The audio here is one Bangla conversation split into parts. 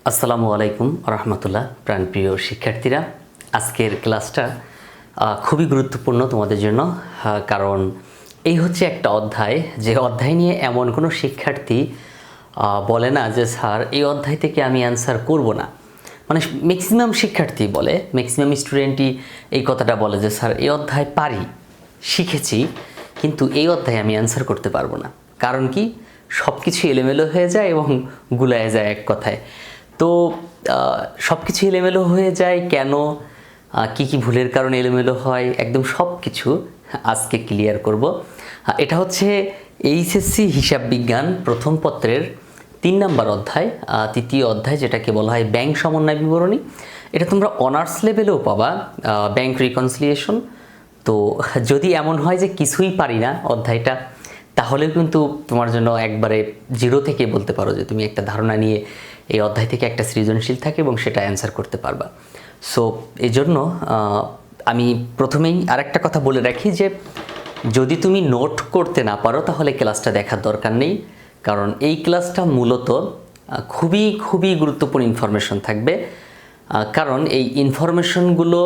আসসালামু আলাইকুম রহমতুল্লাহ। প্রাণপ্রিয় শিক্ষার্থীরা, আজকের ক্লাসটা খুবই গুরুত্বপূর্ণ তোমাদের জন্য, কারণ এই হচ্ছে একটা অধ্যায়, যে অধ্যায় নিয়ে এমন কোনো শিক্ষার্থী বলে না যে স্যার এই অধ্যায় থেকে আমি অ্যান্সার করব না। মানে ম্যাক্সিমাম শিক্ষার্থী বলে, ম্যাক্সিমাম স্টুডেন্টই এই কথাটা বলে যে স্যার এই অধ্যায় পারি, শিখেছি, কিন্তু এই অধ্যায়ে আমি অ্যান্সার করতে পারবো না। কারণ কি, সব কিছু এলোমেলো হয়ে যায় এবং গুলায় যায় এক কথায়। তো সব কিছু এলোমেলো হয়ে যায় কেন, কি কি ভুলের কারণে এলোমেলো হয়, একদম সব কিছু আজকে ক্লিয়ার করব। এটা হচ্ছে এইচএসসি হিসাব বিজ্ঞান প্রথম পত্রের 3 নম্বর অধ্যায়, তৃতীয় অধ্যায়, যেটাকে বলা হয় ব্যাংক সমন্বয় বিবরণী। এটা তোমরা অনার্স লেভেলেও পাবা, ব্যাংক রিকনসিলিয়েশন। তো যদি এমন হয় যে কিছুই পারি না অধ্যায়টা, তাহলে কিন্তু তোমার জন্য একবারে জিরো থেকে বলতে পারো যে তুমি একটা ধারণা নিয়ে এই অধ্যায় থেকে একটা সৃজনশীল থাকে এবং সেটা অ্যান্সার করতে পারবা। সো এই জন্য আমি প্রথমেই আরেকটা কথা বলে রাখি যে যদি তুমি নোট করতে না পারো তাহলে ক্লাসটা দেখার দরকার নেই, কারণ এই ক্লাসটা মূলত খুবই খুবই গুরুত্বপূর্ণ ইনফরমেশন থাকবে। কারণ এই ইনফরমেশনগুলো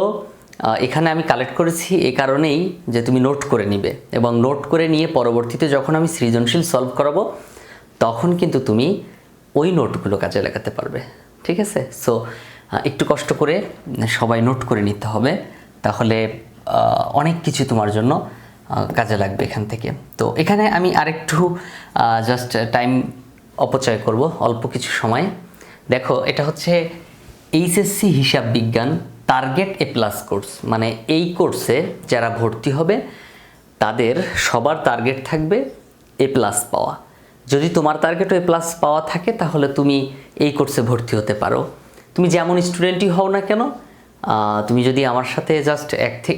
এখানে আমি কালেক্ট করেছি এই কারণেই যে তুমি নোট করে নিবে, এবং নোট করে নিয়ে পরবর্তীতে যখন আমি সৃজনশীল সলভ করাবো তখন কিন্তু তুমি ওই নোটগুলো কাজে লাগাতে পারবে। ঠিক আছে? সো একটু কষ্ট করে সবাই নোট করে নিতে হবে, তাহলে অনেক কিছু তোমার জন্য কাজে লাগবে এখান থেকে। তো এখানে আমি আরেকটু জাস্ট টাইম অপচয় করব, অল্প কিছু সময়। দেখো, এটা হচ্ছে এইচএসসি হিসাব বিজ্ঞান টার্গেট এ প্লাস কোর্স। মানে এই কোর্সে যারা ভর্তি হবে তাদের সবার টার্গেট থাকবে এ প্লাস পাওয়া। যদি তোমার টার্গেটও এ প্লাস পাওয়া থাকে তাহলে তুমি এই কোর্সে ভর্তি হতে পারো। তুমি যেমন স্টুডেন্টই হও না কেন, তুমি যদি আমার সাথে জাস্ট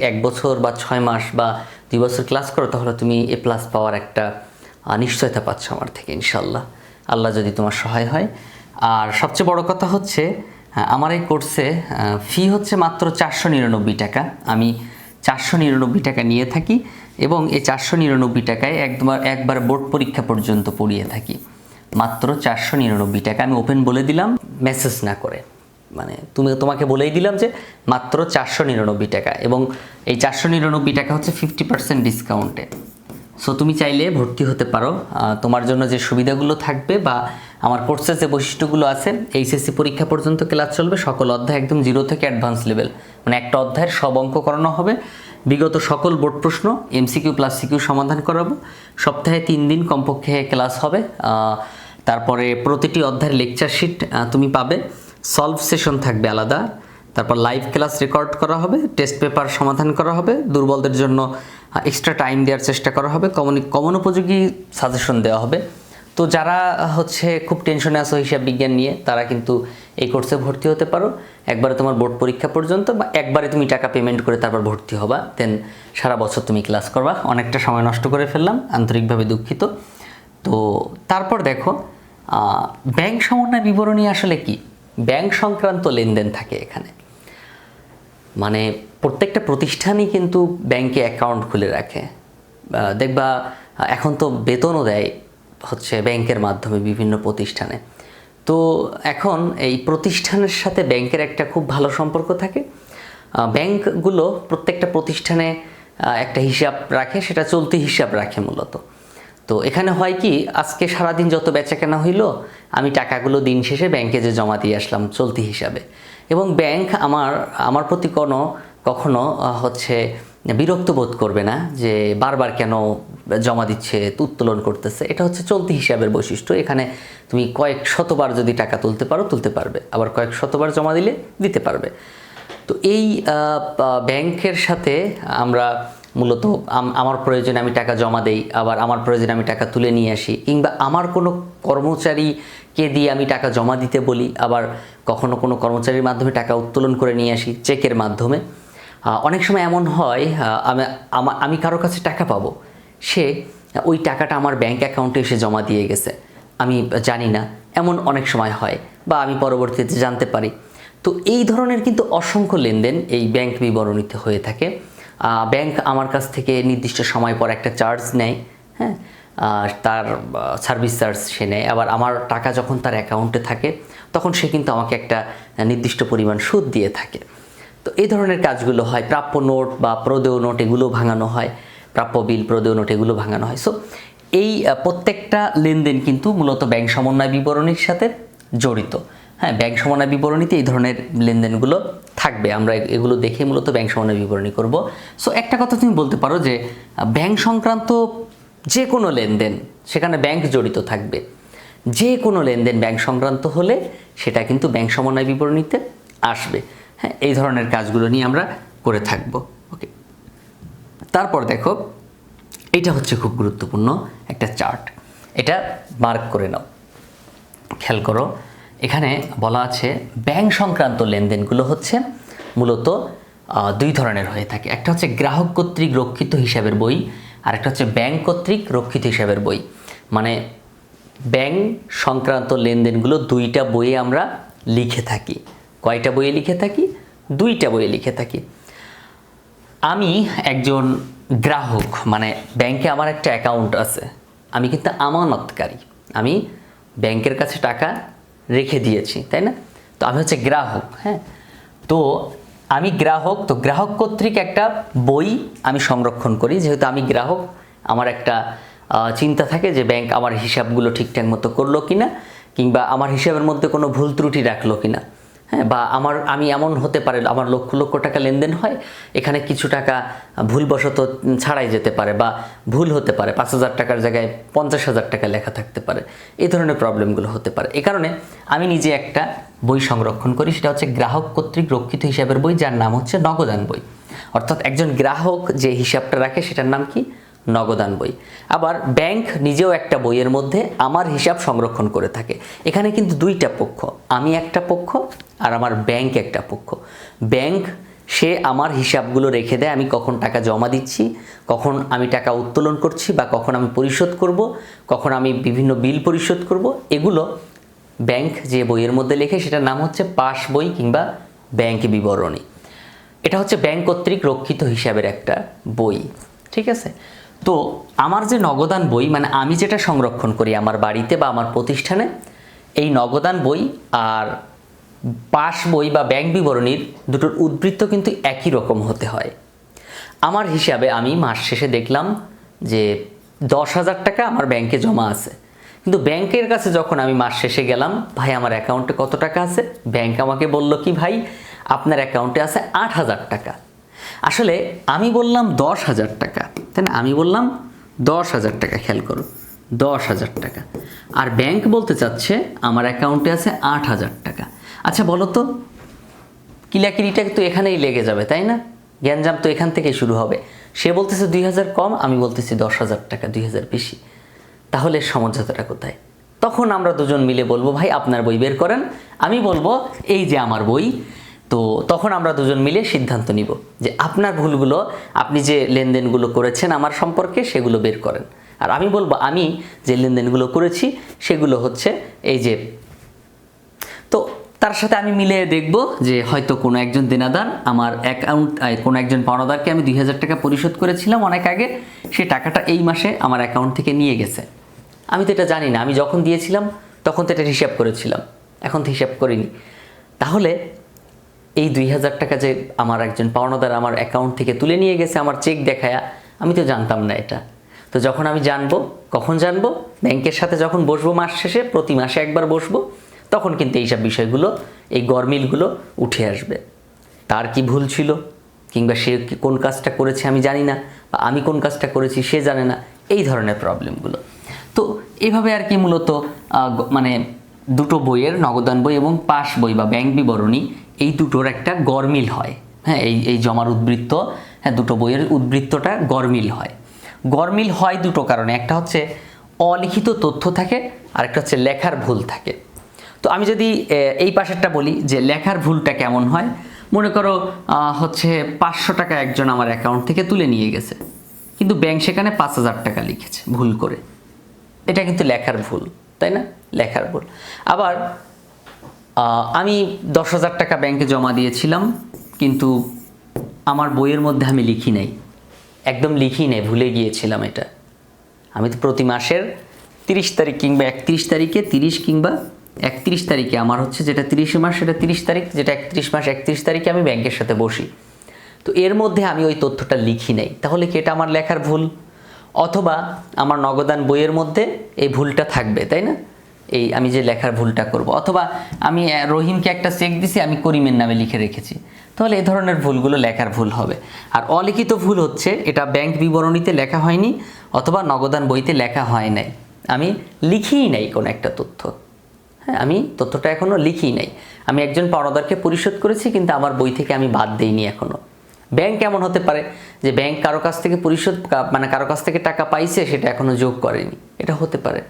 1 বছর বা 6 মাস বা 2 বছর ক্লাস করো তাহলে তুমি এ প্লাস পাওয়ার একটা নিশ্চয়তা পাচ্ছ আমার থেকে, ইনশাল্লাহ, আল্লাহ যদি তোমার সহায় হয়। আর সবচেয়ে বড় কথা হচ্ছে, আমার এই কোর্সে ফি হচ্ছে মাত্র 499 টাকা। আমি 499 টাকা নিয়ে থাকি এবং এই 499 টাকায় একবার বোর্ড পরীক্ষা পর্যন্ত পড়িয়ে থাকি। মাত্র 499 টাকা। আমি ওপেন বলে দিলাম, মেসেজ না করে, মানে তোমাকে বলেই দিলাম যে মাত্র 499 টাকা, এবং এই 499 টাকা হচ্ছে 50% ডিসকাউন্টে। সো তুমি চাইলে ভর্তি হতে পারো। তোমার জন্য যে সুবিধাগুলো থাকবে বা আমার কোর্সের যে বৈশিষ্ট্যগুলো আছে, এইচএসসি পরীক্ষা পর্যন্ত ক্লাস চলবে, সকল অধ্যায় একদম জিরো থেকে অ্যাডভান্স লেভেল, মানে একটা অধ্যায়ের সব অঙ্ক করানো হবে, বিগত সকল বোর্ড প্রশ্ন এমসিকিউ প্লাস সিকিউ সমাধান করাবো, সপ্তাহে 3 দিন কমপক্ষে ক্লাস হবে। তারপরে প্রতিটি অধ্যায়ের লেকচার শিট তুমি পাবে, সলভ সেশন থাকবে আলাদা, তারপর লাইভ ক্লাস রেকর্ড করা হবে, টেস্ট পেপার সমাধান করা হবে, দুর্বলদের জন্য এক্সট্রা টাইম দেওয়ার চেষ্টা করা হবে, কমন উপযোগী সাজেশন দেওয়া হবে। তো যারা হচ্ছে খুব টেনশনে আছো হিসাব বিজ্ঞান নিয়ে, তারা কিন্তু এই কোর্সে ভর্তি হতে পারো একবারে তোমার বোর্ড পরীক্ষা পর্যন্ত, বা একবারে তুমি টাকা পেমেন্ট করে তারপর ভর্তি হবা, দেন সারা বছর তুমি ক্লাস করবা। অনেকটা সময় নষ্ট করে ফেললাম, আন্তরিকভাবে দুঃখিত। তো তারপর দেখো, ব্যাংক সমন্বয় বিবরণী আসলে কি? ব্যাংক সংক্রান্ত লেনদেন থাকে এখানে। মানে প্রত্যেকটা প্রতিষ্ঠানই কিন্তু ব্যাংকে অ্যাকাউন্ট খুলে রাখে। দেখবা এখন তো বেতনও দেয় হচ্ছে ব্যাংকের মাধ্যমে বিভিন্ন প্রতিষ্ঠানে। তো এখন এই প্রতিষ্ঠানের সাথে ব্যাংকের একটা খুব ভালো সম্পর্ক থাকে। ব্যাংকগুলো প্রত্যেকটা প্রতিষ্ঠানে একটা হিসাব রাখে, সেটা চলতি হিসাব রাখে মূলত। তো এখানে হয় কি, আজকে সারাদিন যত বেচাকেনা হইলো আমি টাকাগুলো দিন শেষে ব্যাংকে যে জমা দিয়ে আসলাম চলতি হিসাবে, এবং ব্যাংক আমার প্রতি কখনো হচ্ছে বিরক্ত বোধ করবে না যে বারবার কেন জমা দিচ্ছে, উত্তোলন করতেছে। এটা হচ্ছে চলতি হিসাবের বৈশিষ্ট্য। এখানে তুমি কয়েক শতবার যদি টাকা তুলতে পারো তুলতে পারবে, আবার কয়েক শতবার জমা দিলে দিতে পারবে। তো এই ব্যাংকের সাথে আমরা মূলত আমার প্রয়োজনে আমি টাকা জমা দেই, আবার আমার প্রয়োজনে আমি টাকা তুলে নিয়ে আসি, কিংবা আমার কোনো কর্মচারীকে দিয়ে আমি টাকা জমা দিতে বলি, আবার কখনো কোনো কর্মচারীর মাধ্যমে টাকা উত্তোলন করে নিয়ে আসি চেকের মাধ্যমে। অনেক সময় এমন হয় আমি কারো কাছে টাকা পাবো, সে ওই টাকাটা আমার ব্যাংক অ্যাকাউন্টে এসে জমা দিয়ে গেছে, আমি জানি না, এমন অনেক সময় হয়, বা আমি পরবর্তীতে জানতে পারি। তো এই ধরনের কিন্তু অসংখ্য লেনদেন এই ব্যাংক বিবরণীতে হয়ে থাকে। ব্যাংক আমার কাছ থেকে নির্দিষ্ট সময় পর একটা চার্জ নেয়, হ্যাঁ, তার সার্ভিস চার্জ সে নেয়। আবার আমার টাকা যখন তার অ্যাকাউন্টে থাকে তখন সে কিন্তু আমাকে একটা নির্দিষ্ট পরিমাণ সুদ দিয়ে থাকে। তো এই ধরনের কাজগুলো হয়। প্রাপ্য নোট বা প্রদেয় নোট এগুলো ভাঙানো হয়, প্রাপ্য বিল, প্রদেয় নোট এগুলো ভাঙানো হয়। সো এই প্রত্যেকটা লেনদেন কিন্তু মূলত ব্যাংক সমন্বয় বিবরণীর সাথে জড়িত। হ্যাঁ, ব্যাংক সমন্বয় বিবরণীতে এই ধরনের লেনদেনগুলো থাকবে। আমরা এগুলো দেখে মূলত ব্যাংক সমন্বয় বিবরণী করব। সো একটা কথা তুমি বলতে পারো যে ব্যাংক সংক্রান্ত যে কোনো লেনদেন, সেখানে ব্যাংক জড়িত থাকবে। যে কোনো লেনদেন ব্যাংক সংক্রান্ত হলে সেটা কিন্তু ব্যাংক সমন্বয় বিবরণীতে আসবে। হ্যাঁ, এই ধরনের কাজগুলো নিয়ে আমরা করে থাকব। ওকে, তারপর দেখো, এটা হচ্ছে খুব গুরুত্বপূর্ণ একটা চার্ট, এটা মার্ক করে নাও। খেয়াল করো, এখানে বলা আছে ব্যাংক সংক্রান্ত লেনদেনগুলো হচ্ছে মূলত দুই ধরনের হয়ে থাকে। একটা হচ্ছে গ্রাহক কর্তৃক রক্ষিত হিসাবের বই, আর একটা হচ্ছে ব্যাংক কর্তৃক রক্ষিত হিসাবের বই। মানে ব্যাংক সংক্রান্ত লেনদেনগুলো দুইটা বইয়ে আমরা লিখে থাকি। কয়টা বইয়ে লিখে থাকি? দুইটা বইয়ে লিখে থাকি। আমি একজন গ্রাহক, মানে ব্যাংকে আমার একটা অ্যাকাউন্ট আছে, আমি কিন্তু আমানতকারী, আমি ব্যাংকের কাছে টাকা রেখে দিয়েছি, তাই না? তো আমি হচ্ছে গ্রাহক। হ্যাঁ, তো আমি গ্রাহক, তো গ্রাহক কর্তৃক একটা বই আমি সংরক্ষণ করি। যেহেতু আমি গ্রাহক, আমার একটা চিন্তা থাকে যে ব্যাংক আমার হিসাবগুলো ঠিকঠাক মতো করলো কিনা, কিংবা আমার হিসাবের মধ্যে কোনো ভুল ত্রুটি রাখলো কিনা। হ্যাঁ, বা আমি এমন হতে পারে আমার লক্ষ লক্ষ টাকা লেনদেন হয়, এখানে কিছু টাকা ভুলবশত ছাড়াই যেতে পারে, বা ভুল হতে পারে, 5,000 টাকার জায়গায় 50,000 টাকা লেখা থাকতে পারে। এই ধরনের প্রবলেমগুলো হতে পারে। এই কারণে আমি নিজে একটা বই সংরক্ষণ করি, সেটা হচ্ছে গ্রাহক কর্তৃক রক্ষিত হিসাবের বই, যার নাম হচ্ছে নগদান বই। অর্থাৎ একজন গ্রাহক যে হিসাবটা রাখে সেটার নাম কি? নগদান বই। আবার ব্যাংক নিজেও একটা বইয়ের মধ্যে আমার হিসাব সংরক্ষণ করে থাকে। এখানে কিন্তু দুইটা পক্ষ, আমি একটা পক্ষ আর আমার ব্যাংক একটা পক্ষ। ব্যাংক সে আমার হিসাবগুলো রেখে দেয়, আমি কখন টাকা জমা দিচ্ছি, কখন আমি টাকা উত্তোলন করছি, বা কখন আমি পরিশোধ করব, কখন আমি বিভিন্ন বিল পরিশোধ করব, এগুলো ব্যাংক যে বইয়ের মধ্যে লেখে সেটার নাম হচ্ছে পাস বই কিংবা ব্যাংক বিবরণী। এটা হচ্ছে ব্যাংক কর্তৃক রক্ষিত হিসাবের একটা বই। ঠিক আছে? তো আমার যে নগদান বই, মানে আমি যেটা সংরক্ষণ করি আমার বাড়িতে বা আমার প্রতিষ্ঠানে, এই নগদান বই আর পাস বই বা ব্যাংক বিবরণীর দুটোর উদ্বৃত্ত কিন্তু একই রকম হতে হয়। আমার হিসাবে আমি মাস শেষে দেখলাম যে 10,000 টাকা আমার ব্যাংকে জমা আছে, কিন্তু ব্যাংকের কাছে যখন আমি মাস শেষে গেলাম, ভাই আমার অ্যাকাউন্টে কত টাকা আছে, ব্যাংক আমাকে বলল কি, ভাই আপনার অ্যাকাউন্টে আছে 8,000 টাকা। আসলে আমি বললাম 10,000 টাকা, তাই না? আমি বললাম 10,000 টাকা, খেয়াল করো, 10,000 টাকা। আর ব্যাংক বলতে চাচ্ছে আমার অ্যাকাউন্টে আছে 8,000 টাকা। আচ্ছা বলো তো, কিলাকিলিটা তো এখানেই লেগে যাবে, তাই না? গ্যাঞ্জাম তো এখান থেকেই শুরু হবে। সে বলতেছে 2,000 কম, আমি বলতেছি 10,000 টাকা, 2,000 বেশি। তাহলে সমঝোতাটা কোথায়? তখন আমরা দুজন মিলে বলবো, ভাই আপনার বই বের করেন, আমি বলবো এই যে আমার বই। তো তখন আমরা দুজন মিলে সিদ্ধান্ত নিব যে আপনার ভুলগুলো, আপনি যে লেনদেনগুলো করেছেন আমার সম্পর্কে, সেগুলো বের করেন। আর আমি বলবো আমি যে লেনদেনগুলো করেছি সেগুলো হচ্ছে এই যে। তো তার সাথে আমি মিলে দেখব যে হয়তো কোনো একজন দেনাদার আমার অ্যাকাউন্ট, কোনো একজন পাওনাদারকে আমি 2,000 টাকা পরিশোধ করেছিলাম অনেক আগে, সে টাকাটা এই মাসে আমার অ্যাকাউন্ট থেকে নিয়ে গেছে। আমি তো এটা জানি না, আমি যখন দিয়েছিলাম তখন তো এটা হিসাব করেছিলাম, এখন তো হিসাব করিনি। তাহলে এই 2,000 টাকা যে আমার একজন পাওনাদার আমার অ্যাকাউন্ট থেকে তুলে নিয়ে গেছে আমার চেক দেখায়া, আমি তো জানতাম না এটা। তো যখন আমি জানবো, কখন জানবো? ব্যাংকের সাথে যখন বসবো মাস শেষে, প্রতি মাসে একবার বসবো, তখন কিন্তু এইসব বিষয়গুলো, এই গরমিলগুলো উঠে আসবে। তার কি ভুল ছিল, কিংবা সে কোন কাজটা করেছে আমি জানি না, বা আমি কোন কাজটা করেছি সে জানে না, এই ধরনের প্রবলেমগুলো। তো এভাবে আর কি মূলত মানে দুটো বইয়ের, নগদান বই এবং পাস বই বা ব্যাংক বিবরণী, এই দুটোর একটা গরমিল হয়। হ্যাঁ, এই জমার উদ্বৃত্ত, হ্যাঁ, দুটো বইয়ের উদ্বৃত্তটা গরমিল হয়। গরমিল হয় দুটো কারণে, একটা হচ্ছে অলিখিত তথ্য থাকে, আর একটা হচ্ছে লেখার ভুল থাকে। তো আমি যদি এই পাশেরটা বলি যে লেখার ভুলটা কেমন হয়, মনে করো হচ্ছে 500 টাকা একজন আমার অ্যাকাউন্ট থেকে তুলে নিয়ে গেছে, কিন্তু ব্যাংক সেখানে 5,000 টাকা লিখেছে ভুল করে। এটা কিন্তু লেখার ভুল, তাই না? লেখার ভুল। আবার আমি 10,000 টাকা ব্যাংকে জমা দিয়েছিলাম, কিন্তু আমার বইয়ের মধ্যে আমি লিখি নাই, একদম লিখি নাই, ভুলে গিয়েছিলাম এটা। আমি তো প্রতি মাসের 30 তারিখ কিংবা 31 তারিখে 30 কিংবা 31 তারিখে আমার হচ্ছে যেটা 30 মাস সেটা 30 তারিখ, যেটা 31 মাস 31 তারিখে আমি ব্যাংকের সাথে বসি। তো এর মধ্যে আমি ওই তথ্যটা লিখি নাই, তাহলে কি এটা আমার লেখার ভুল? অথবা আমার নগদান বইয়ের মধ্যে এই ভুলটা থাকবে, তাই না? এই আমি যে লেখার ভুলটা করব, অথবা আমি রহিমকে একটা চেক দিছি, আমি করিমের নামে লিখে রেখেছি, তাহলে এই ধরনের ভুলগুলো লেখার ভুল হবে। আর অলিখিত ভুল হচ্ছে এটা ব্যাংক বিবরণীতে লেখা হয়নি অথবা নগদান বইতে লেখা হয় নাই, আমি লিখিই নাই কোনো একটা তথ্য। হ্যাঁ, আমি তথ্যটা এখনও লিখিই নাই। আমি একজন পাওনাদারকে পরিশোধ করেছি কিন্তু আমার বই থেকে আমি বাদ দিইনি এখনও। ব্যাংক এমন হতে পারে যে ব্যাংক কারো কাছ থেকে পরিশোধ মানে কারো কাছ থেকে টাকা পাইছে, সেটা এখনও যোগ করেনি, এটা হতে পারে।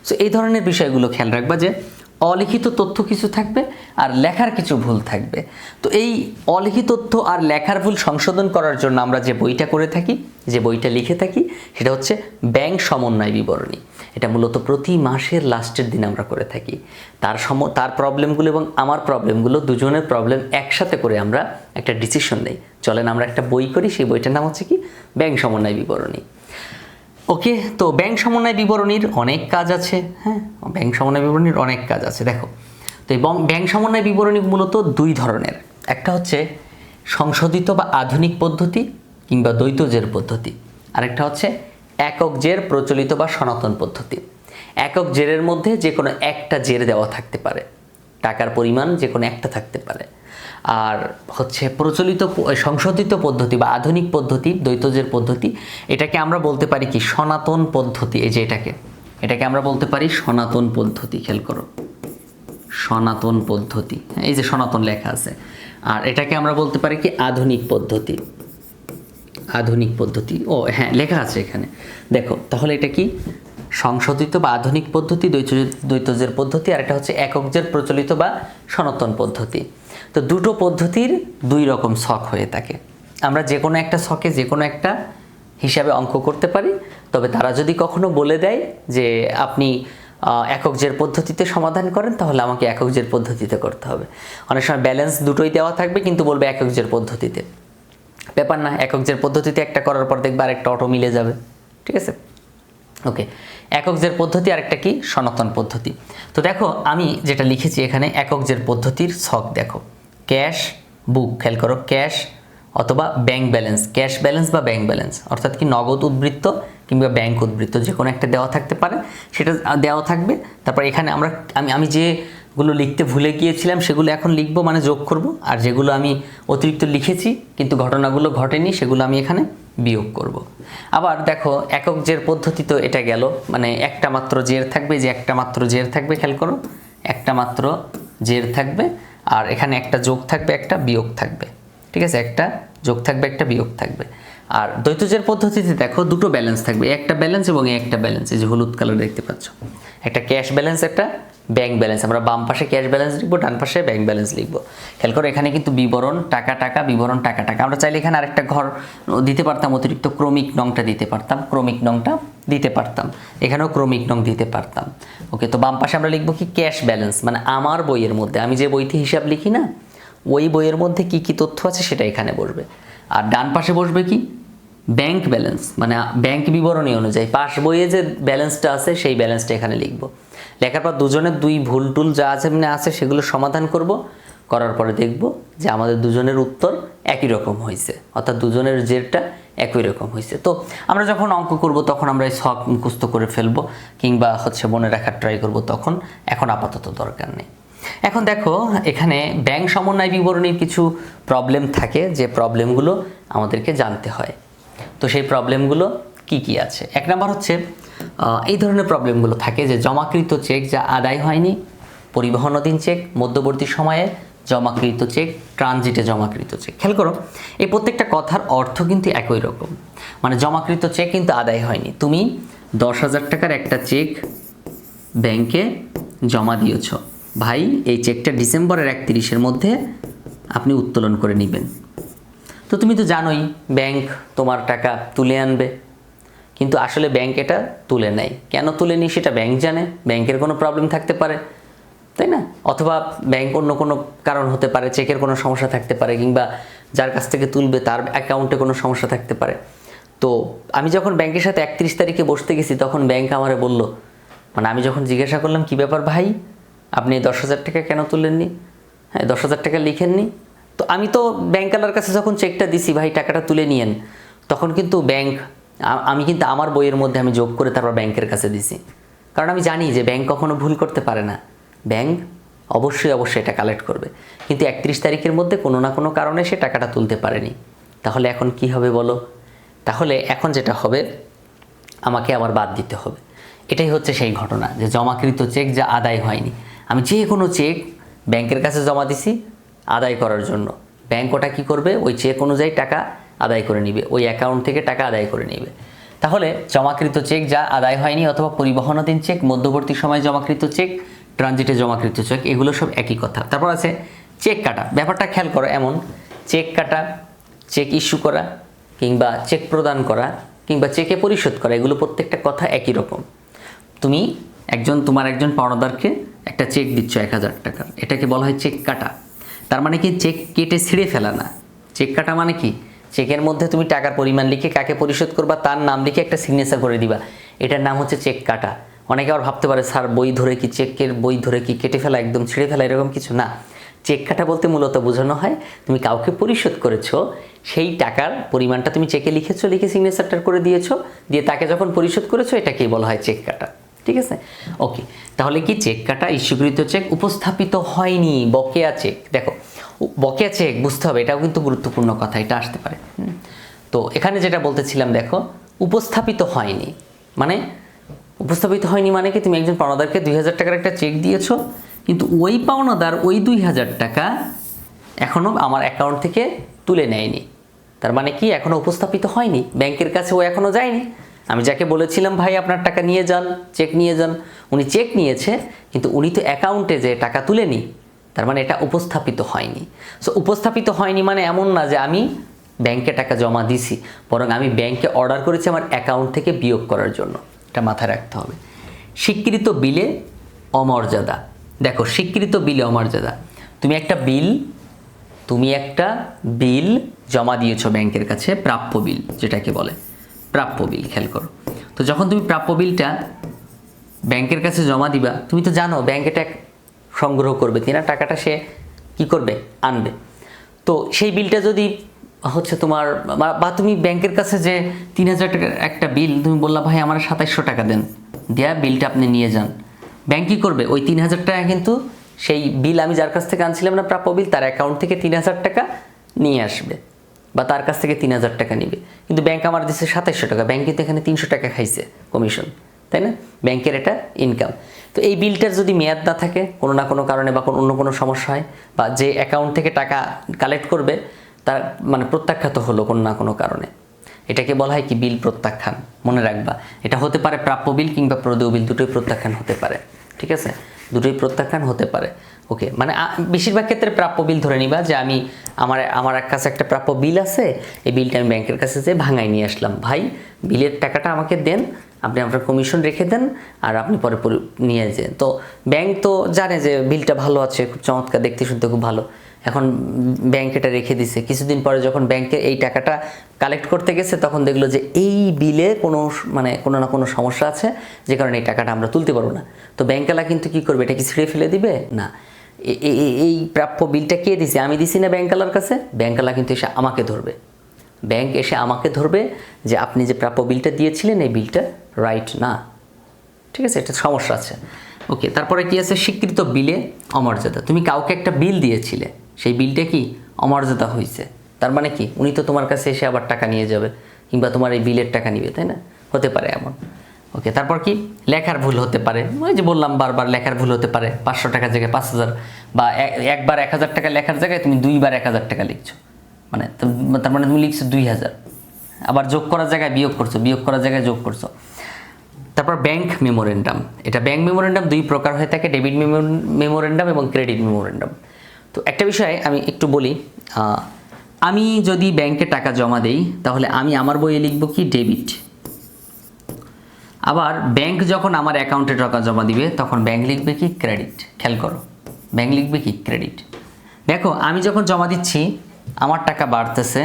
সো এই ধরনের বিষয়গুলো খেয়াল রাখবা যে অলিখিত তথ্য কিছু থাকবে আর লেখার কিছু ভুল থাকবে। তো এই অলিখিত তথ্য আর লেখার ভুল সংশোধন করার জন্য আমরা যে বইটা করে থাকি, যে বইটা লিখে থাকি, সেটা হচ্ছে ব্যাংক সমন্বয় বিবরণী। এটা মূলত প্রতি মাসের লাস্টের দিন আমরা করে থাকি। তার প্রবলেমগুলো এবং আমার প্রবলেমগুলো, দুজনের প্রবলেম একসাথে করে আমরা একটা ডিসিশন নেই। চলেন আমরা একটা বই করি, সেই বইটার নাম হচ্ছে কি ব্যাংক সমন্বয় বিবরণী। ওকে, তো ব্যাংক সমন্বয় বিবরণীর অনেক কাজ আছে। হ্যাঁ, ব্যাংক সমন্বয় বিবরণীর অনেক কাজ আছে। দেখো, তো এই ব্যাংক সমন্বয় বিবরণী মূলত দুই ধরনের। একটা হচ্ছে সংশোধিত বা আধুনিক পদ্ধতি কিংবা দ্বৈত জের পদ্ধতি, আরেকটা হচ্ছে একক জের প্রচলিত বা সনাতন পদ্ধতি। একক জেরের মধ্যে যে কোনো একটা জের দেওয়া থাকতে পারে, টাকার পরিমাণ যে কোনো একটা থাকতে পারে। আর হচ্ছে প্রচলিত সংশোধিত পদ্ধতি বা আধুনিক পদ্ধতি, দ্বৈত জের পদ্ধতি, এটাকে আমরা বলতে পারি কি সনাতন পদ্ধতি। এই যে এটাকে আমরা বলতে পারি সনাতন পদ্ধতি। খেয়াল করো, সনাতন পদ্ধতি, এই যে সনাতন লেখা আছে। আর এটাকে আমরা বলতে পারি কি আধুনিক পদ্ধতি। আধুনিক পদ্ধতি, ও হ্যাঁ লেখা আছে এখানে, দেখো। তাহলে এটা কি সংশোধিত বা আধুনিক পদ্ধতি, দ্বৈত জের পদ্ধতি, আর এটা হচ্ছে একক জের প্রচলিত বা সনাতন পদ্ধতি। তো দুটো পদ্ধতির দুই রকম ছক হয়ে থাকে। আমরা যে কোনো একটা ছকে যে কোনো একটা হিসাবে অঙ্ক করতে পারি, তবে তারা যদি কখনো বলে দেয় যে আপনি একক জের পদ্ধতিতে সমাধান করেন, তাহলে আমাকে একক জের পদ্ধতিতে করতে হবে। অনেক সময় ব্যালেন্স দুটোই দেওয়া থাকবে কিন্তু বলবে একক জের পদ্ধতিতে। ব্যাপার না, একক জের পদ্ধতিতে একটা করার পর দেখবে আরেকটা অটো মিলে যাবে, ঠিক আছে? ওকে, একক জের পদ্ধতি আরেকটা কি সনাতন পদ্ধতি। তো দেখো আমি যেটা লিখেছি এখানে একক জের পদ্ধতির ছক দেখো, ক্যাশ বুক, খেয়াল করো, ক্যাশ অথবা ব্যাংক ব্যালেন্স, ক্যাশ ব্যালেন্স বা ব্যাংক ব্যালেন্স, অর্থাৎ কি নগদ উদ্বৃত্ত কিংবা ব্যাংক উদ্বৃত্ত যে কোনো একটা দেওয়া থাকতে পারে, সেটা দেওয়া থাকবে। তারপর এখানে আমি যেগুলো লিখতে ভুলে গিয়েছিলাম সেগুলো এখন লিখবো, মানে যোগ করব। আর যেগুলো আমি অতিরিক্ত লিখেছি কিন্তু ঘটনাগুলো ঘটেনি, সেগুলো আমি এখানে বিয়োগ করব। আবার দেখো একক জের পদ্ধতি তো এটা গেল, মানে একটা মাত্র জের থাকবে, যে একটা মাত্র জের থাকবে, খেয়াল করো, একটা মাত্র জের থাকবে। আর এখানে একটা যোগ থাকবে, একটা বিয়োগ থাকবে, ঠিক আছে? একটা যোগ থাকবে, একটা বিয়োগ থাকবে। আর দ্বৈত জের পদ্ধতিতে দেখো দুটো ব্যালেন্স থাকবে, একটা ব্যালেন্স এবং একটা ব্যালেন্স, এই যে হলুদ কালার দেখতে পাচ্ছ, একটা ক্যাশ ব্যালেন্স, একটা ব্যাংক ব্যালেন্স। আমরা বাম পাশে ক্যাশ ব্যালেন্স লিখবো, ডান পাশে ব্যাংক ব্যালেন্স লিখবো। খেয়াল করো এখানে কিন্তু বিবরণ টাকা টাকা, বিবরণ টাকা টাকা। আমরা চাইলে এখানে আরেকটা ঘর দিতে পারতাম, অতিরিক্ত ক্রমিক নংটা দিতে পারতাম, ক্রমিক নংটা দিতে পারতাম, এখানেও ক্রমিক নং দিতে পারতাম। ওকে, তো বাম পাশে আমরা লিখবো কি ক্যাশ ব্যালেন্স, মানে আমার বইয়ের মধ্যে আমি যে বইতে হিসাব লিখি না, ওই বইয়ের মধ্যে কি কি তথ্য আছে সেটা এখানে বসবে। আর ডান পাশে বসবে কি ব্যাংক ব্যালেন্স, মানে ব্যাংক বিবরণী অনুযায়ী পাস বইয়ে যে ব্যালেন্সটা আছে সেই ব্যালেন্সটা এখানে লিখবো। লেখার পর দুজনের দুই ভুল টুল যা আছে মানে আছে সেগুলো সমাধান করব, করার পরে দেখব যে আমাদের দুজনের উত্তর একই রকম হয়েছে, অর্থাৎ দুজনের জেরটা একই রকম হয়েছে। তো আমরা যখন অঙ্ক করব তখন আমরা এই ছক মুখস্থ করে ফেলবো কিংবা হচ্ছে মনে রাখার ট্রাই করব, তখন এখন আপাতত দরকার নেই। এখন দেখো এখানে ব্যাংক সমন্বয় বিবরণীর কিছু প্রবলেম থাকে, যে প্রবলেমগুলো আমাদেরকে জানতে হয়। তো সেই প্রবলেমগুলো কি কি আছে? এক নাম্বার হচ্ছে এই ধরনের প্রবলেমগুলো থাকে যে জমাকৃত চেক যা আদায় হয়নি, পরিবহনাধীন চেক, মধ্যবর্তী সময়ে জমাকৃত চেক, ট্রানজিটে জমাকৃত চেক। খেয়াল করো এই প্রত্যেকটা কথার অর্থ কিন্তু একই রকম, মানে জমাকৃত চেক কিন্তু আদায় হয়নি। তুমি 10,000 টাকার একটা চেক ব্যাংকে জমা দিয়েছ, ভাই এই চেকটা ডিসেম্বরের 31-এর মধ্যে আপনি উত্তোলন করে নেবেন। তো তুমি তো জানোই ব্যাংক তোমার টাকা তুলে আনবে, কিন্তু আসলে ব্যাংক এটা তুলে নেয়। কেন তুলে নি সেটা ব্যাংক জানে, ব্যাংকের কোনো প্রবলেম থাকতে পারে, তাই না? অথবা ব্যাংক অন্য কোনো কারণ হতে পারে, চেকের কোনো সমস্যা থাকতে পারে, কিংবা যার কাছ থেকে তুলবে তার অ্যাকাউন্টে কোনো সমস্যা থাকতে পারে। তো আমি যখন ব্যাংকের সাথে 31 তারিখে বসতে গেছি তখন ব্যাংক আমারে বলল, মানে আমি যখন জিজ্ঞাসা করলাম কি ব্যাপার ভাই, আপনি 10,000 টাকা কেন তুলেননি? হ্যাঁ, 10,000 টাকা লিখেননি। তো আমি তো ব্যাংকওয়ালার কাছে যখন চেকটা দিছি ভাই টাকাটা তুলে নিয়েন, তখন কিন্তু আমি কিন্তু আমার বইয়ের মধ্যে আমি যোগ করে তারপর ব্যাংকের কাছে দিছি, কারণ আমি জানি যে ব্যাংক কখনো ভুল করতে পারে না। ব্যাংক অবশ্যই এটা কালেক্ট করবে, কিন্তু 31 তারিখের মধ্যে কোনো না কোনো কারণে সে টাকাটা তুলতে পারেনি। তাহলে এখন কি হবে বলো? তাহলে এখন যেটা হবে, আমাকে আবার বাদ দিতে হবে। এটাই হচ্ছে সেই ঘটনা যে জমাকৃত চেক যা আদায় হয়নি। আমি যে কোনো চেক ব্যাংকের কাছে জমা দিছি আদায় করার জন্য, ব্যাংক ওটা কী করবে, ওই চেক অনুযায়ী টাকা আদায় করে নিবে, ওই অ্যাকাউন্ট থেকে টাকা আদায় করে নিবে। তাহলে জমাকৃত চেক যা আদায় হয়নি অথবা পরিবহনাধীন চেক, মধ্যবর্তী সময়ে জমাকৃত চেক, ট্রানজিটে জমাকৃত চেক, এগুলো সব একই কথা। তারপর আছে চেক কাটা। ব্যাপারটা খেয়াল করো, এমন চেক কাটা, চেক ইস্যু করা, কিংবা চেক প্রদান করা, কিংবা চেকে পরিশোধ করা, এগুলো প্রত্যেকটা কথা একই রকম। তুমি তোমার একজন পাওনাদারকে একটা চেক দিচ্ছ 1,000 টাকার, এটাকে বলা হয় চেক কাটা। তার মানে কি, চেক কেটে ছিঁড়ে ফেলা না। চেক কাটা মানে কি, চেকের মধ্যে তুমি টাকার পরিমাণ লিখে কাকে পরিশোধ করবা তার নাম লিখে একটা সিগনেচার করে দিবা, এটার নাম হচ্ছে চেক কাটা। অনেকে আবার ভাবতে পারে স্যার বই ধরে কি, চেকের বই ধরে কি কেটে ফেলা, একদম ছিঁড়ে ফেলা, এরকম কিছু না। চেক কাটা বলতে মূলত বোঝানো হয় তুমি কাউকে পরিশোধ করেছো, সেই টাকার পরিমাণটা তুমি চেকে লিখেছো, লিখে সিগনেচারটা করে দিয়েছো, দিয়ে তাকে যখন পরিশোধ করেছো, এটাকেই বলা হয় চেক কাটা। ঠিক আছে, ওকে। তাহলে কি চেক কাটা, ইস্যুকৃত চেক, উপস্থাপিত হয়নি, বকেয়া চেক। দেখো বকেয়া চেক বুঝতে হবে, এটাও কিন্তু গুরুত্বপূর্ণ কথা, এটা আসতে পারে। তো এখানে যেটা বলতেছিলাম, দেখো উপস্থাপিত হয়নি মানে, উপস্থাপিত হয়নি মানে কি, তুমি একজন পাওনাদারকে 2,000 টাকার একটা চেক দিয়েছো, কিন্তু ওই পাওনাদার ওই 2,000 টাকা এখনও আমার অ্যাকাউন্ট থেকে তুলে নেয়নি। তার মানে কি, এখনও উপস্থাপিত হয়নি, ব্যাংকের কাছে ও এখনও যায়নি। আমি যাকে বলেছিলাম ভাই আপনার টাকা নিয়ে যান, চেক নিয়ে যান, উনি চেক নিয়েছে, কিন্তু উনি তো অ্যাকাউন্টে যে টাকা তুলেনি, তার মানে এটা উপস্থাপিত হয়নি। সো উপস্থাপিত হয়নি মানে এমন না যে আমি ব্যাংকে টাকা জমা দিছি, বরং আমি ব্যাংকে অর্ডার করেছি আমার অ্যাকাউন্ট থেকে বিয়োগ করার জন্য, এটা মাথায় রাখতে হবে। স্বীকৃত বিলে অমর্যাদা। দেখো স্বীকৃত বিলে অমর্যাদা, তুমি একটা বিল জমা দিয়েছো ব্যাংকের কাছে, প্রাপ্য বিল যেটাকে বলে, প্রাপ্য বিল। খেয়াল করো, তো যখন তুমি প্রাপ্য বিলটা ব্যাংকের কাছে জমা দিবা, তুমি তো জানো ব্যাংক এটা সংগ্রহ করবে, টাকাটা সে কি করবে, আনবে। তো সেই বিলটা যদি হচ্ছে তোমার, বা তুমি ব্যাংকের কাছে যে 3,000 টাকার একটা বিল তুমি বললা ভাই আমার 2,700 টাকা দেন, দেয়া বিলটা আপনি নিয়ে যান, ব্যাংক কী করবে, ওই 3,000 টাকা কিন্তু সেই বিল আমি যার কাছ থেকে আনছিলাম না প্রাপ্য বিল, তার অ্যাকাউন্ট থেকে 3,000 টাকা নিয়ে আসবে, বা তার কাছ থেকে 3,000 টাকা নিবে। কিন্তু ব্যাংক আমার দিচ্ছে 2,700 টাকা, ব্যাংক কিন্তু এখানে 300 টাকা খাইছে কমিশন, তাই না? ব্যাংকের এটা ইনকাম। তো এই বিলটার যদি মেয়াদ না থাকে কোনো না কোনো কারণে, বা অন্য কোনো সমস্যা হয়, বা যে অ্যাকাউন্ট থেকে টাকা কালেক্ট করবে তার মানে প্রত্যাখ্যাত হলো কোনো না কোনো কারণে, এটাকে বলা হয় কি, বিল প্রত্যাখ্যান। মনে রাখবা, এটা হতে পারে প্রাপ্য বিল কিংবা প্রদেয় বিল, দুটোই প্রত্যাখ্যান হতে পারে। ঠিক আছে, দুটোই প্রত্যাখ্যান হতে পারে। ওকে, মানে বেশিরভাগ ক্ষেত্রে প্রাপ্য বিল ধরে নিবা যে আমার কাছে একটা প্রাপ্য বিল আছে, এই বিলটা আমি ব্যাংকের কাছে যেয়ে ভাঙাই নিয়ে আসলাম, ভাই বিলের টাকাটা আমাকে দেন, আপনি আপনার কমিশন রেখে দেন, আর আপনি পরে নিয়ে যান। তো ব্যাংক তো জানে যে বিলটা ভালো আছে, খুব চমৎকার, দেখতে শুনতে খুব ভালো, এখন ব্যাংক এটা রেখে দিছে। কিছুদিন পরে যখন ব্যাংকে এই টাকাটা কালেক্ট করতে গেছে, তখন দেখলো যে এই বিলে কোনো না কোনো সমস্যা আছে, যে কারণে এই টাকাটা আমরা তুলতে পারবো না। তো ব্যাংকওয়ালা কিন্তু কি করবে, এটা কি ছিঁড়ে ফেলে দিবে না, এই প্রাপ্য বিলটা কে দিছে, আমি দিছি না ব্যাংকওয়ালার কাছে, ব্যাংকওয়ালা কিন্তু এসে আমাকে ধরবে, ব্যাংক এসে আমাকে ধরবে যে আপনি যে প্রাপ্য বিলটা দিয়েছিলেন এই বিলটা রাইট না। ঠিক আছে, এটা সমস্যা আছে। ওকে, তারপরে কি আছে, স্বীকৃত বিলে অমর্যাদা। তুমি কাউকে একটা বিল দিয়েছিলে, সেই বিলটা কি অমর্যাদা হয়েছে, তার মানে কি, উনি তো তোমার কাছে এসে আবার টাকা নিয়ে যাবে, কিংবা তোমার এই বিলের টাকা নিবে, তাই না? হতে পারে এমন। ওকে, তারপর কি, লেখার ভুল হতে পারে। ওই যে বললাম বারবার, লেখার ভুল হতে পারে, 500 টাকার জায়গায় 5,000, বা একবার 1,000 টাকা লেখার জায়গায় তুমি 2বার 1,000 টাকা লিখছো, তার মানে তুমি লিখছো 2,000, আবার যোগ করার জায়গায় বিয়োগ করছো, বিয়োগ করার জায়গায় যোগ করছো। তারপর ব্যাংক মেমোরেন্ডাম। এটা ব্যাংক মেমোরেন্ডাম 2 প্রকার হয়ে থাকে, ডেবিট মেমোরেন্ডাম এবং ক্রেডিট মেমোরেন্ডাম। তো একটা বিষয় আমি একটু বলি, আমি যদি ব্যাংকে টাকা জমা দেই, তাহলে আমি আমার বইয়ে লিখব কি, ডেবিট। আবার ব্যাংক যখন আমার অ্যাকাউন্টে টাকা জমা দিবে, তখন ব্যাংক লিখবে কি, ক্রেডিট। খেয়াল করো, ব্যাংক লিখবে কি, ক্রেডিট। দেখো আমি যখন জমা দিচ্ছি আমার টাকা বাড়তেছে,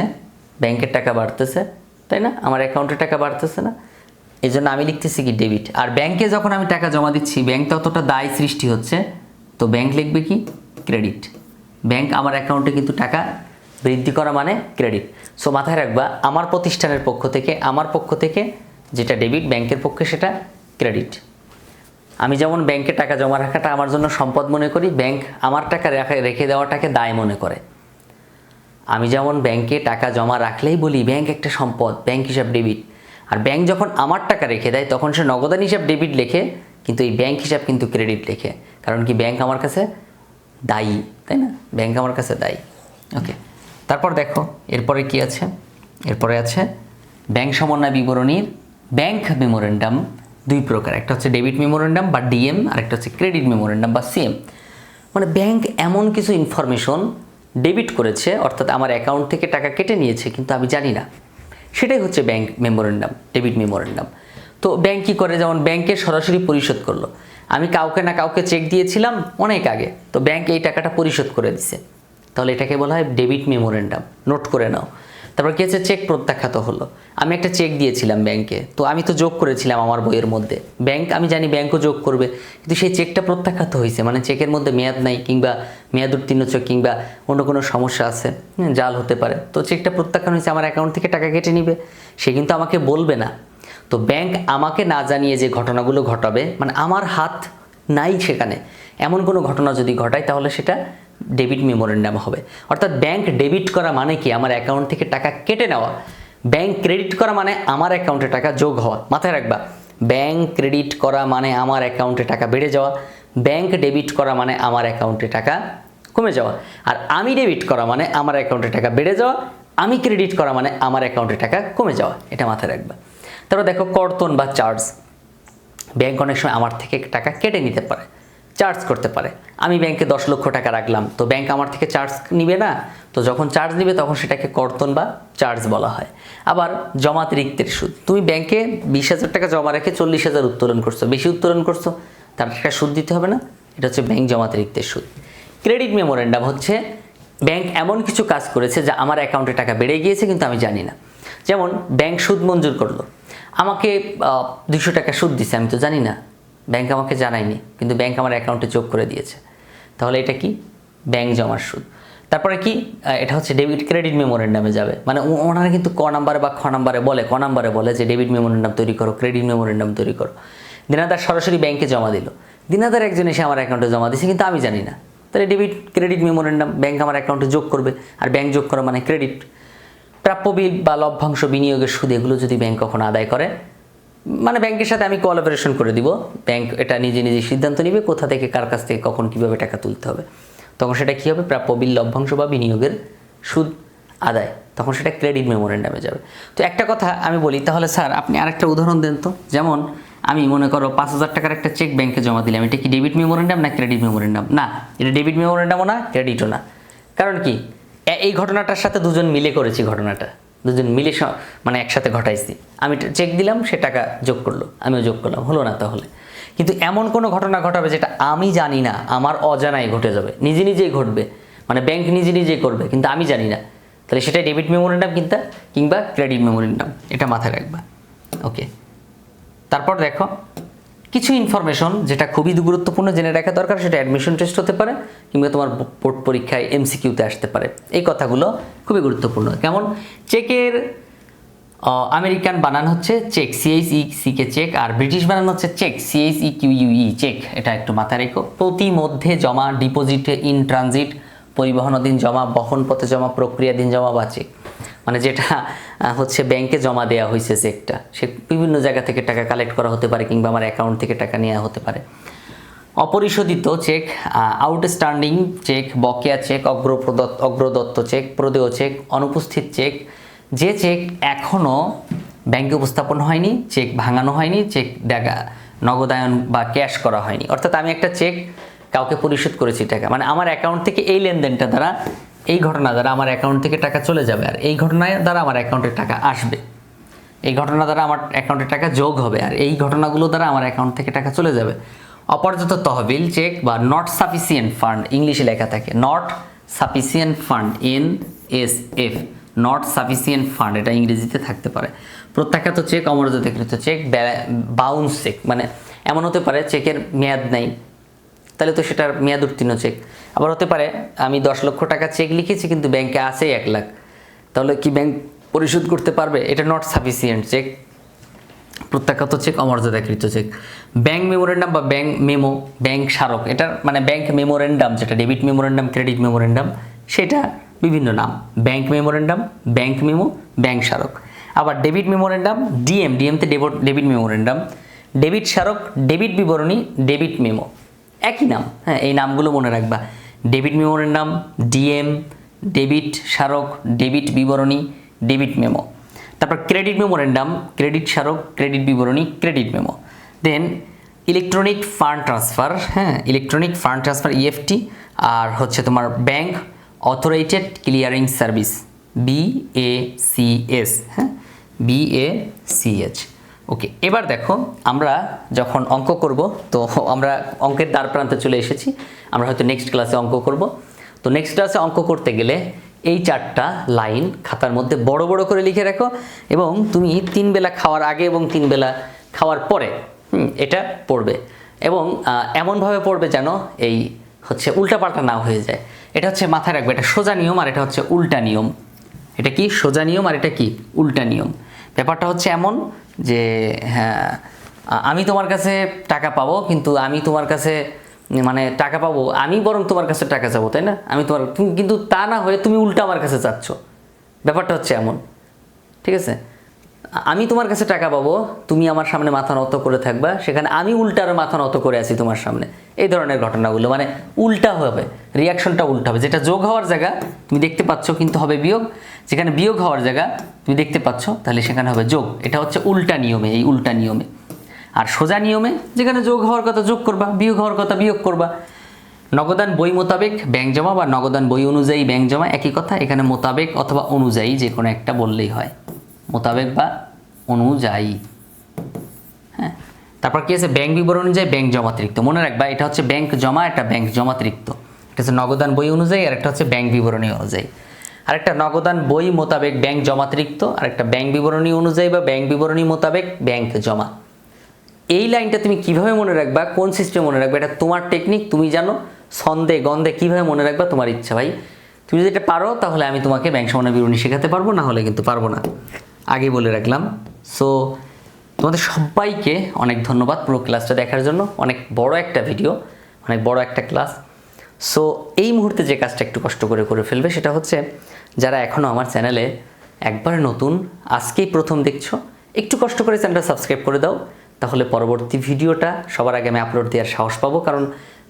ব্যাংকের টাকা বাড়তেছে, তাই না? আমার অ্যাকাউন্টে টাকা বাড়তেছে না, এই জন্য আমি লিখতেছি কি, ডেবিট। আর ব্যাংকে যখন আমি টাকা জমা দিচ্ছি, ব্যাংক ততটা দায় সৃষ্টি হচ্ছে, তো ব্যাংক লিখবে কি ক্রেডিট। ব্যাংক আমার অ্যাকাউন্টে কিন্তু টাকা বৃদ্ধি করা মানে ক্রেডিট। সো মাথায় রাখবা আমার প্রতিষ্ঠানের পক্ষ থেকে, আমার পক্ষ থেকে যেটা ডেবিট, ব্যাংকের পক্ষে সেটা ক্রেডিট। আমি যেমন ব্যাংকে টাকা জমা রাখাটা আমার জন্য সম্পদ মনে করি, ব্যাংক আমার টাকা রেখে দেওয়াটাকে দায় মনে করে। আমি যেমন ব্যাংকে টাকা জমা রাখলেই বলি ব্যাংক একটা সম্পদ, ব্যাংক হিসাব ডেবিট। আর ব্যাংক যখন আমার টাকা রেখে দেয় তখন সে নগদান হিসাব ডেবিট লেখে, কিন্তু এই ব্যাংক হিসাব কিন্তু ক্রেডিট লেখে। কারণ কি ব্যাংক আমার কাছে দায়ী, তাই না? ব্যাংক আমার কাছে দায়ী। ওকে, তারপর দেখো এরপরে কি আছে। এরপরে আছে ব্যাংক সমন্বয় বিবরণীর ব্যাংক মেমোরেন্ডাম দুই প্রকার, একটা হচ্ছে ডেবিট মেমোরেন্ডাম বা ডিএম, আর একটা হচ্ছে ক্রেডিট মেমোরেন্ডাম বা সিএম। মানে ব্যাংক এমন কিছু ইনফরমেশন ডেবিট করেছে, অর্থাৎ আমার অ্যাকাউন্ট থেকে টাকা কেটে নিয়েছে কিন্তু আমি জানি না, সেটাই হচ্ছে ব্যাংক মেমোরেন্ডাম, ডেবিট মেমোরেন্ডাম। তো ব্যাংক কী করে, যেমন ব্যাংকে সরাসরি পরিশোধ করলো, আমি কাউকে না কাউকে চেক দিয়েছিলাম অনেক আগে, তো ব্যাংক এই টাকাটা পরিশোধ করে দিছে, তাহলে এটাকে বলা হয় ডেবিট মেমোরেন্ডাম। নোট করে নাও। তারপর কী হচ্ছে, চেক প্রত্যাখ্যাত হলো। আমি একটা চেক দিয়েছিলাম ব্যাংকে, তো আমি তো যোগ করেছিলাম আমার বইয়ের মধ্যে, ব্যাংক আমি জানি ব্যাংকও যোগ করবে, কিন্তু সেই চেকটা প্রত্যাখ্যাত হয়েছে, মানে চেকের মধ্যে মেয়াদ নাই, কিংবা মেয়াদ উত্তীর্ণ চেক, কিংবা অন্য কোনো সমস্যা আছে, জাল হতে পারে। তো চেকটা প্রত্যাখ্যান হয়েছে, আমার অ্যাকাউন্ট থেকে টাকা কেটে নিবে, সে কিন্তু আমাকে বলবে না। তো ব্যাংক আমাকে না জানিয়ে যে ঘটনাগুলো ঘটাবে, মানে আমার হাত নাই সেখানে, এমন কোনো ঘটনা যদি ঘটায় তাহলে সেটা ডেবিট মেমোরেন্ডাম হবে। অর্থাৎ ব্যাংক ডেবিট করা মানে কি আমার অ্যাকাউন্ট থেকে টাকা কেটে নেওয়া, ব্যাংক ক্রেডিট করা মানে আমার অ্যাকাউন্টে টাকা যোগ হওয়া। মাথায় রাখবা, ব্যাংক ক্রেডিট করা মানে আমার অ্যাকাউন্টে টাকা বেড়ে যাওয়া, ব্যাংক ডেবিট করা মানে আমার অ্যাকাউন্টে টাকা কমে যাওয়া, আর আমি ডেবিট করা মানে আমার অ্যাকাউন্টে টাকা বেড়ে যাওয়া, আমি ক্রেডিট করা মানে আমার অ্যাকাউন্টে টাকা কমে যাওয়া। এটা মাথায় রাখবা। তারপর দেখো কর্তন বা চার্জ। ব্যাংক অনেক সময় আমার থেকে টাকা কেটে নিতে পারে, চার্জ করতে পারে। আমি ব্যাংকে 10 লক্ষ টাকা রাখলাম, তো ব্যাংক আমার থেকে চার্জ নিবে না, তো যখন চার্জ নিবে তখন সেটাকে কর্তন বা চার্জ বলা হয়। আবার জমাতিরিক্তের সুদ, তুমি ব্যাংকে 20,000 টাকা জমা রেখে 40,000 উত্তোলন করছো, বেশি উত্তোলন করছো, তার টাকা সুদ দিতে হবে না, এটা হচ্ছে ব্যাংক জমাতিরিক্তের সুদ। ক্রেডিট মেমোরেন্ডাম হচ্ছে ব্যাংক এমন কিছু কাজ করেছে যা আমার অ্যাকাউন্টে টাকা বেড়ে গিয়েছে কিন্তু আমি জানি না। যেমন ব্যাংক সুদ মঞ্জুর করলো, আমাকে 200 টাকা সুদ দিছে, আমি তো জানি না, ব্যাংক আমাকে জানায়নি, কিন্তু ব্যাংক আমার অ্যাকাউন্টে যোগ করে দিয়েছে, তাহলে এটা কি ব্যাংক জমার সুদ। তারপরে কি, এটা হচ্ছে ডেবিট ক্রেডিট মেমোরেন্ডামে যাবে। মানে ওনারা কিন্তু ক নাম্বারে বা খ নাম্বারে বলে যে ডেবিট মেমোরেন্ডাম তৈরি করো, ক্রেডিট মেমোরেন্ডাম তৈরি করো। দিনাদার সরাসরি ব্যাংকে জমা দিল, দিনাদার একজন এসে আমার অ্যাকাউন্টে জমা দিয়েছে কিন্তু আমি জানি না, তাহলে ডেবিট ক্রেডিট মেমোরেন্ডাম, ব্যাংক আমার অ্যাকাউন্টে যোগ করবে, আর ব্যাংক যোগ করা মানে ক্রেডিট। প্রাপ্য বিল বা লভ্যাংশ, বিনিয়োগের সুদ, এগুলো যদি ব্যাংক কখনো আদায় করে, মানে ব্যাংকের সাথে আমি কোঅপারেশন করে দিব, ব্যাংক এটা নিজে নিজে সিদ্ধান্ত নিবে কোথা থেকে কার কাছ থেকে কখন কিভাবে টাকা তুলতে হবে, তখন সেটা কী হবে, প্রাপ্য বিল, লভ্যাংশ বা বিনিয়োগের সুদ আদায়, তখন সেটা ক্রেডিট মেমোরেন্ডামে যাবে। তো একটা কথা আমি বলি, তাহলে স্যার আপনি আরেকটা উদাহরণ দেন তো। যেমন আমি মনে করো 5,000 টাকার একটা চেক ব্যাংকে জমা দিলাম, এটা কি ডেবিট মেমোরেন্ডাম না ক্রেডিট মেমোরেন্ডাম? না, এটা ডেবিট মেমোরেন্ডামও না, ক্রেডিটও না। কারণ কি, এই ঘটনাটার সাথে দুজন মিলে করেছি, ঘটনাটা দুজন মিলে মানে একসাথে ঘটাইছি। আমি চেক দিলাম, সে টাকা যোগ করলো, আমিও যোগ করলাম, হলো না তাহলে। কিন্তু এমন কোনো ঘটনা ঘটাবে যেটা আমি জানি না, আমার অজানায় ঘটে যাবে, নিজে নিজেই ঘটবে, মানে ব্যাংক নিজে নিজেই করবে কিন্তু আমি জানি না, তাহলে সেটা ডেবিট মেমোরেন্ডাম কিংবা ক্রেডিট মেমোরেন্ডাম, এটা মাথায় রাখবা। ওকে, তারপর দেখো কিছু ইনফরমেশন যেটা খুবই গুরুত্বপূর্ণ জেনে রাখা দরকার, সেটা অ্যাডমিশন টেস্ট হতে পারে কিংবা তোমার বোর্ড পরীক্ষায় এমসিকিউতে আসতে পারে। এই কথাগুলো খুবই গুরুত্বপূর্ণ। কেমন, চেকের আমেরিকান বানান হচ্ছে চেক, CHEC চেক, আর ব্রিটিশ বানান হচ্ছে চেক, CHEQUE চেক। এটা একটু মাথায় রেখো। প্রতি মধ্যে জমা, ডিপোজিটে, ইন ট্রানজিট, পরিবহনাধীন জমা, বহন পথে জমা, প্রক্রিয়াধীন জমা বা চেক, মানে যেটা হচ্ছে ব্যাংকে জমা দেওয়া হয়েছে চেকটা, সে বিভিন্ন জায়গা থেকে টাকা কালেক্ট করা হতে পারে কিংবা আমার অ্যাকাউন্ট থেকে টাকা নেওয়া হতে পারে। অপরিশোধিত চেক, আউটস্ট্যান্ডিং চেক, বকেয়া চেক, অগ্রদত্ত চেক, প্রদেয় চেক, অনুপস্থিত চেক, যে চেক এখনও ব্যাংকে উপস্থাপন হয়নি, চেক ভাঙানো হয়নি, চেক নগদায়ন বা ক্যাশ করা হয়নি। অর্থাৎ আমি একটা চেক কাউকে পরিশোধ করেছি টাকা, মানে আমার অ্যাকাউন্ট থেকে এই লেনদেনটা দ্বারা, এই ঘটনা দ্বারা আমার অ্যাকাউন্ট থেকে টাকা চলে যাবে, আর এই ঘটনায় দ্বারা আমার অ্যাকাউন্টে টাকা আসবে, এই ঘটনা দ্বারা আমার অ্যাকাউন্টে টাকা যোগ হবে, আর এই ঘটনাগুলো দ্বারা আমার অ্যাকাউন্ট থেকে টাকা চলে যাবে। অপর্যাপ্ত তহবিল চেক বা নট সাফিসিয়েন্ট ফান্ড, ইংলিশে লেখা থাকে not sufficient fund, NSF, not sufficient fund, এটা ইংরেজিতে থাকতে পারে। প্রত্যাখ্যাত চেক, অমর্যাদাকৃত চেক, বাউন্স চেক, মানে এমন হতে পারে চেকের মেয়াদ নেই, তাহলে তো সেটার মেয়াদ উত্তীর্ণ চেক। আবার হতে পারে আমি 10 লক্ষ টাকা চেক লিখেছি কিন্তু ব্যাংকে আছে 1 লাখ, তাহলে কি ব্যাংক পরিশোধ করতে পারবে? এটা নট সাফিসিয়েন্ট চেক, প্রত্যাখ্যাত চেক, অমর্যাদাকৃত চেক। ব্যাংক মেমোরেন্ডাম বা ব্যাংক মেমো, ব্যাংক স্মারক, এটা মানে ব্যাংক মেমোরেন্ডাম যেটা ডেবিট মেমোরেন্ডাম, ক্রেডিট মেমোরেন্ডাম, সেটা বিভিন্ন নাম, bank memorandum, bank memo, bank স্মারক। আবার ডেবিট মেমোরেন্ডাম, ডিএমতে ডেবিট মেমোরেন্ডাম, ডেবিট স্মারক, ডেবিট বিবরণী, ডেবিট মেমো, একই নাম। হ্যাঁ, এই নামগুলো মনে রাখবা, ডেবিট মেমোরেন্ডাম, ডিএম, ডেবিট স্মারক, ডেবিট বিবরণী, ডেবিট মেমো। তারপর ক্রেডিট মেমোরেন্ডাম, ক্রেডিট স্মারক, ক্রেডিট বিবরণী, ক্রেডিট মেমো। দেন ইলেকট্রনিক ফান্ড ট্রান্সফার, হ্যাঁ, ইলেকট্রনিক ফান্ড ট্রান্সফার ইএফটি, আর হচ্ছে তোমার bank authorised clearing service, BACS, হ্যাঁ, BACH। ওকে, এবার দেখো আমরা যখন অঙ্ক করব, তো আমরা অঙ্কের দ্বার প্রান্তে চলে এসেছি, আমরা হয়তো নেক্সট ক্লাসে অঙ্ক করব। তো নেক্সট ক্লাসে অঙ্ক করতে গেলে এই 4টা লাইন খাতার মধ্যে বড় বড় করে লিখে রাখো, এবং তুমি 3 বেলা খাওয়ার আগে এবং 3 বেলা খাওয়ার পরে এটা পড়বে, এবং এমনভাবে পড়বে যেন এই হচ্ছে উল্টাপাল্টা না হয়ে যায়। এটা হচ্ছে মাথায় রাখবে, এটা সোজা নিয়ম আর এটা হচ্ছে উল্টা নিয়ম। এটা কি সোজা নিয়ম আর এটা কি উল্টা নিয়ম। ব্যাপারটা হচ্ছে এমন যে হ্যাঁ, আমি তোমার কাছে টাকা পাবো, কিন্তু আমি তোমার কাছে মানে টাকা পাবো, আমি বরং তোমার কাছে টাকা চাবো, তাই না? আমি তোমার, তুমি কিন্তু তা না হয়ে তুমি উল্টা আমার কাছে চাচ্ছ। ব্যাপারটা হচ্ছে এমন, ঠিক আছে? আমি তোমার কাছে টাকা পাবো, তুমি আমার সামনে মাথা নত করে থাকবা, সেখানে আমি উল্টার মাথা নত করে আছি তোমার সামনে। এই ধরনের ঘটনাগুলো মানে উল্টা হবে, রিয়াকশনটা উল্টা হবে। যেটা যোগ হওয়ার জায়গা তুমি দেখতে পাচ্ছ কিন্তু হবে বিয়োগ, যেখানে বিয়োগ হওয়ার জায়গা তুমি দেখতে পাচ্ছ তাহলে সেখানে হবে যোগ। এটা হচ্ছে উল্টা নিয়মে, এই উল্টা নিয়মে। আর সোজা নিয়মে যেখানে যোগ হওয়ার কথা যোগ করবা, বিয়োগ হওয়ার কথা বিয়োগ করবা। নগদান বই মোতাবেক ব্যাংক জমা বা নগদান বই অনুযায়ী ব্যাংক জমা একই কথা, এখানে মোতাবেক অথবা অনুযায়ী যে কোনো একটা বললেই হয়, মোতাবেক বা অনুযায়ী। হ্যাঁ, তারপর কি আছে? ব্যাংক বিবরণ অনুযায়ী ব্যাংক জমাতিরিক্ত। মনে রাখবা এটা হচ্ছে ব্যাংক জমা, এটা ব্যাংক জমাতিরিক্ত। এটা হচ্ছে নগদান বই অনুযায়ী, আর একটা হচ্ছে ব্যাংক বিবরণী অনুযায়ী। আরেকটা নগদান বই মোতাবেক ব্যাংক জমাতিরিক্ত, আরেকটা ব্যাংক বিবরণী অনুযায়ী বা ব্যাংক বিবরণী মোতাবেক ব্যাংক জমা। এই লাইনটা তুমি কিভাবে মনে রাখবা, কোন সিস্টেমে মনে রাখবা, এটা তোমার টেকনিক, তুমি জানো। ছন্দে গন্ধে কিভাবে মনে রাখবা তোমার ইচ্ছা ভাই। তুমি যদি এটা পারো তাহলে আমি তোমাকে ব্যাংক সমানের বিবরণী শেখাতে পারবো, না হলে কিন্তু পারবো না, আগে বলে রাখলাম। সো তোমাদের সবাইকে অনেক ধন্যবাদ পুরো ক্লাসটা দেখার জন্য। অনেক বড় একটা ভিডিও, অনেক বড় একটা ক্লাস। সো এই মুহূর্তে যে কাজটা একটু কষ্ট করে ফেলবে সেটা হচ্ছে, যারা এখনও আমার চ্যানেলে একবারে নতুন, আজকেই প্রথম দেখছো, একটু কষ্ট করে চ্যানেলটা সাবস্ক্রাইব করে দাও, তাহলে পরবর্তী ভিডিওটা সবার আগে আমি আপলোড দেওয়ার সাহস পাবো। কারণ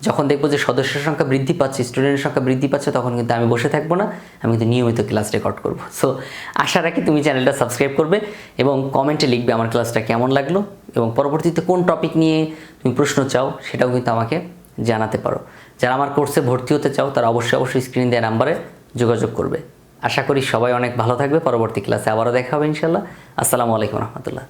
যখন দেখবো যে সদস্যের সংখ্যা বৃদ্ধি পাচ্ছে, স্টুডেন্টের সংখ্যা বৃদ্ধি পাচ্ছে, তখন কিন্তু আমি বসে থাকবো না, আমি কিন্তু নিয়মিত ক্লাস রেকর্ড করবো। সো আশা রাখি তুমি চ্যানেলটা সাবস্ক্রাইব করবে এবং কমেন্টে লিখবে আমার ক্লাসটা কেমন লাগলো, এবং পরবর্তীতে কোন টপিক নিয়ে তুমি প্রশ্ন চাও সেটাও কিন্তু আমাকে জানাতে পারো। যারা আমার কোর্সে ভর্তি হতে চাও তারা অবশ্যই স্ক্রিন দেওয়া নাম্বারে যোগাযোগ করবে। আশা করি সবাই অনেক ভালো থাকবে। পরবর্তী ক্লাসে আবারও দেখা হবে ইনশাল্লাহ। আসসালামু আলাইকুম রহমতুল্লাহ।